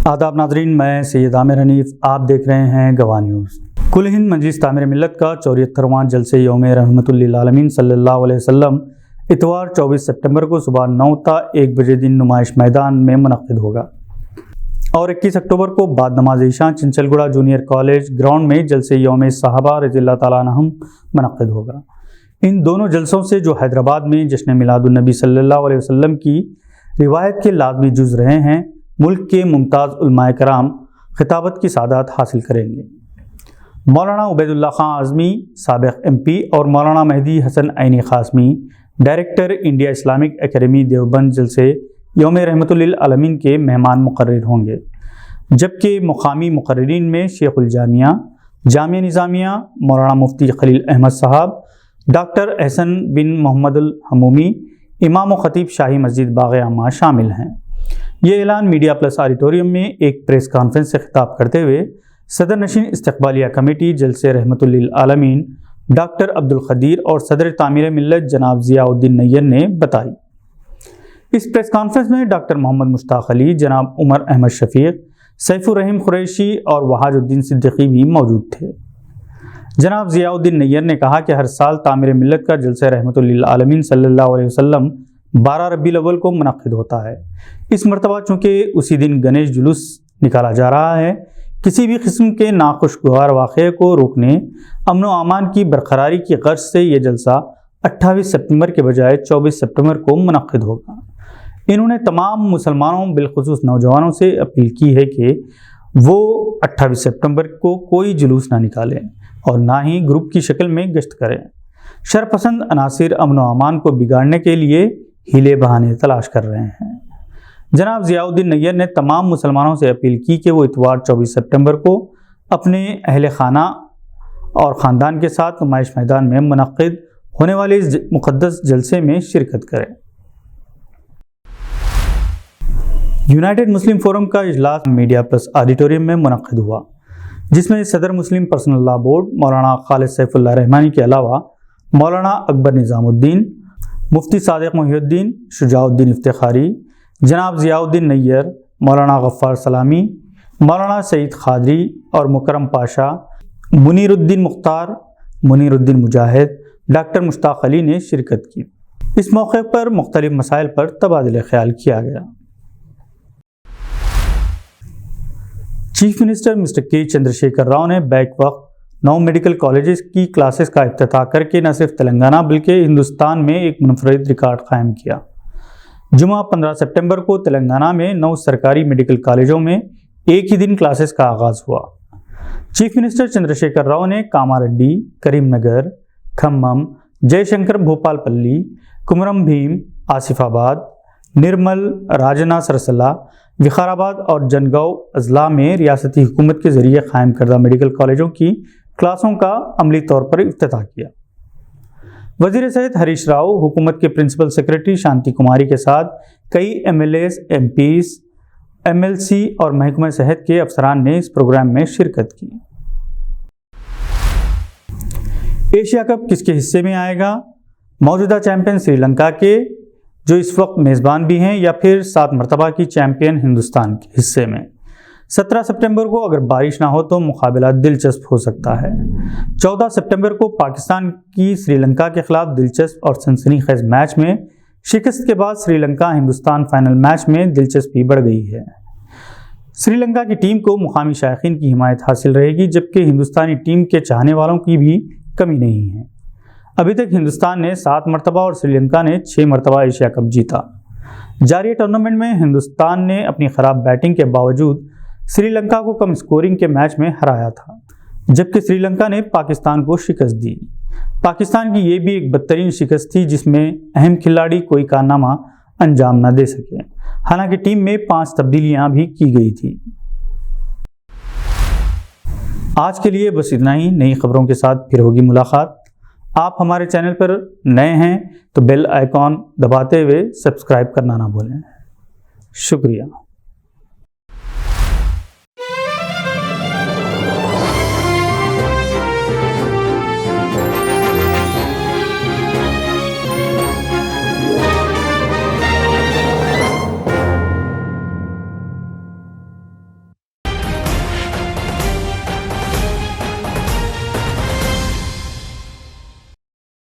आदाब नाजरीन, मैं सैयद आमिर हनीफ, आप देख रहे हैं गवाह न्यूज़। कुल हिंद मजलिस तामीर मिल्लत का 74वां जलसे यौम रहमतुल लिल आलमीन सल्लल्लाहु अलैहि वसल्लम इतवार 24 सितंबर को सुबह 9 ता 1 बजे दिन नुमाइश मैदान में मुनक्किद होगा और 21 अक्टूबर को बाद नमाज ईशा चंचलगुड़ा जूनियर कॉलेज ग्राउंड में जलसे यौम सहाबा रज़ियल्लाहु तआला अन्हुम मुनक्किद होगा। इन दोनों जलसों से जो हैदराबाद में जश्न मिलादुन नबी सल्लल्लाहु अलैहि वसल्लम की रिवायत के लाजमी जुज़ रहे हैं, मुल्क के मुमताज़ उलमाए कराम खिताबत की सादात हासिल करेंगे। मौलाना उबैदुल्लाह खां आज़मी साबिक़ MP और मौलाना Mehdi Hasan Aini Qasmi director India Islamic academy Deoband जलसे यौम रहमतुल लिल आलमीन के मेहमान मुकर्रर होंगे, जबकि मुकामी मुकर्ररीन में शेखुल जामिया जामिया निज़ामिया मौलाना मुफ्ती खलील अहमद साहब, डॉक्टर एहसन बिन मोहम्मदुल हमूमी, इमाम व खतीब शाही मस्जिद बाग़ अम्मा शामिल हैं। ये ऐलान मीडिया प्लस ऑडिटोरियम में एक प्रेस कॉन्फ्रेंस से खिताब करते हुए सदर नशीन इस्तक़बालिया कमेटी जलसे रहमतुल लिल आलमीन डॉक्टर अब्दुल क़दीर और सदर तामीर मिल्लत जनाब ज़ियाउद्दीन नैयर ने बताई। इस प्रेस कॉन्फ्रेंस में डॉक्टर मोहम्मद मुश्ताक अली, जनाब उमर अहमद शफीक, सैफुर रहम कुरैशी और वहाजुद्दीन सिद्दीकी भी मौजूद थे। जनाब ज़ियाउद्दीन नैयर ने कहा कि हर साल तामीर मिल्लत का जलसा रहमतुल लिल आलमीन सल्लल्लाहु अलैहि वसल्लम 12 रबीउल अव्वल को मुनक्किद होता है। इस मरतबा चूँकि उसी दिन गणेश जुलूस निकाला जा रहा है, किसी भी किस्म के नाखुशगवार वाक़े को रोकने, अमन व अमान की बरकरारी की गर्ज से ये जलसा 28 सितंबर के बजाय 24 सितंबर को मुनक्किद होगा। इन्होंने तमाम मुसलमानों बिलखुसूस नौजवानों से अपील की है कि वो 28 सितंबर को कोई जुलूस ना निकालें और ना ही ग्रुप की शक्ल में गश्त करें। शरपसंद अनासिर अमन व अमान को बिगाड़ने के लिए हीले बहाने तलाश कर रहे हैं। जनाब ज़ियाउद्दीन नैयर ने तमाम मुसलमानों से अपील की कि वो इतवार 24 सितंबर को अपने अहले खाना और ख़ानदान के साथ नुमाइश मैदान में मुनक्किद होने वाले इस मुक़द्दस जलसे में शिरकत करें। यूनाइटेड मुस्लिम फोरम का इजलास मीडिया प्लस ऑडिटोरियम में मुनक्किद हुआ, जिसमें सदर मुस्लिम पर्सनल लॉ बोर्ड मौलाना खालिद सैफुल्लाह रहमानी के अलावा मौलाना अकबर निज़ामुद्दीन, मुफ्ती सादिक मोहिउद्दीन, शुजाउद्दीन इफ्तिखारी, जनाब ज़ियाउद्दीन नैयर, मौलाना गफ्फार सलामी, मौलाना सईद खादरी और मुकरम पाशा, मुनीरुद्दीन मुख्तार, मुनीरुद्दीन मुजाहिद, डॉक्टर मुश्ताक अली ने शिरकत की। इस मौके पर मुख्तलिफ मसाइल पर तबादला ख्याल किया गया। चीफ मिनिस्टर मिस्टर के चंद्रशेखर राव ने बैक वक्त 9 मेडिकल कॉलेजेस की क्लासेस का इफ्तिताह करके न सिर्फ तेलंगाना बल्कि हिंदुस्तान में एक मुनफरिद रिकॉर्ड कायम किया। जुमा 15 सितंबर को तेलंगाना में 9 सरकारी मेडिकल कॉलेजों में एक ही दिन क्लासेस का आगाज़ हुआ। चीफ मिनिस्टर चंद्रशेखर राव ने कामारेड्डी, करीमनगर, खम्मम, जयशंकर भोपालपल्ली, कुमरम भीम, आसिफाबाद, निर्मल, राजना सरसला, विकाराबाद और जनगांव अजला में रियासती हुकूमत के ज़रिए कायम करदा मेडिकल कॉलेजों की क्लासों का अमली तौर पर इफ्तिताह किया। वज़ीर सेहत हरीश राव, हुकूमत के प्रिंसिपल सेक्रेटरी शांति कुमारी के साथ कई MLAs, MPs, MLC और महकमा सेहत के अफसरान ने इस प्रोग्राम में शिरकत की। एशिया कप किसके हिस्से में आएगा? मौजूदा चैंपियन श्रीलंका के, जो इस वक्त मेज़बान भी हैं, या फिर 7 मरतबा की चैंपियन हिंदुस्तान के हिस्से में? 17 सितंबर को अगर बारिश ना हो तो मुकाबला दिलचस्प हो सकता है। 14 सितंबर को पाकिस्तान की श्रीलंका के खिलाफ दिलचस्प और सनसनीखेज मैच में शिकस्त के बाद श्रीलंका हिंदुस्तान फाइनल मैच में दिलचस्पी बढ़ गई है। श्रीलंका की टीम को मुकामी शायकीन की हिमायत हासिल रहेगी, जबकि हिंदुस्तानी टीम के चाहने वालों की भी कमी नहीं है। अभी तक हिंदुस्तान ने 7 मरतबा और श्रीलंका ने 6 मरतबा एशिया कप जीता। जारी टूर्नामेंट में हिंदुस्तान ने अपनी ख़राब बैटिंग के बावजूद श्रीलंका को कम स्कोरिंग के मैच में हराया था, जबकि श्रीलंका ने पाकिस्तान को शिकस्त दी। पाकिस्तान की ये भी एक बदतरीन शिकस्त थी, जिसमें अहम खिलाड़ी कोई कारनामा अंजाम न दे सके। हालांकि टीम में 5 तब्दीलियां भी की गई थी। आज के लिए बस इतना ही। नई खबरों के साथ फिर होगी मुलाकात। आप हमारे चैनल पर नए हैं तो बेल आइकॉन दबाते हुए सब्सक्राइब करना ना भूलें। शुक्रिया।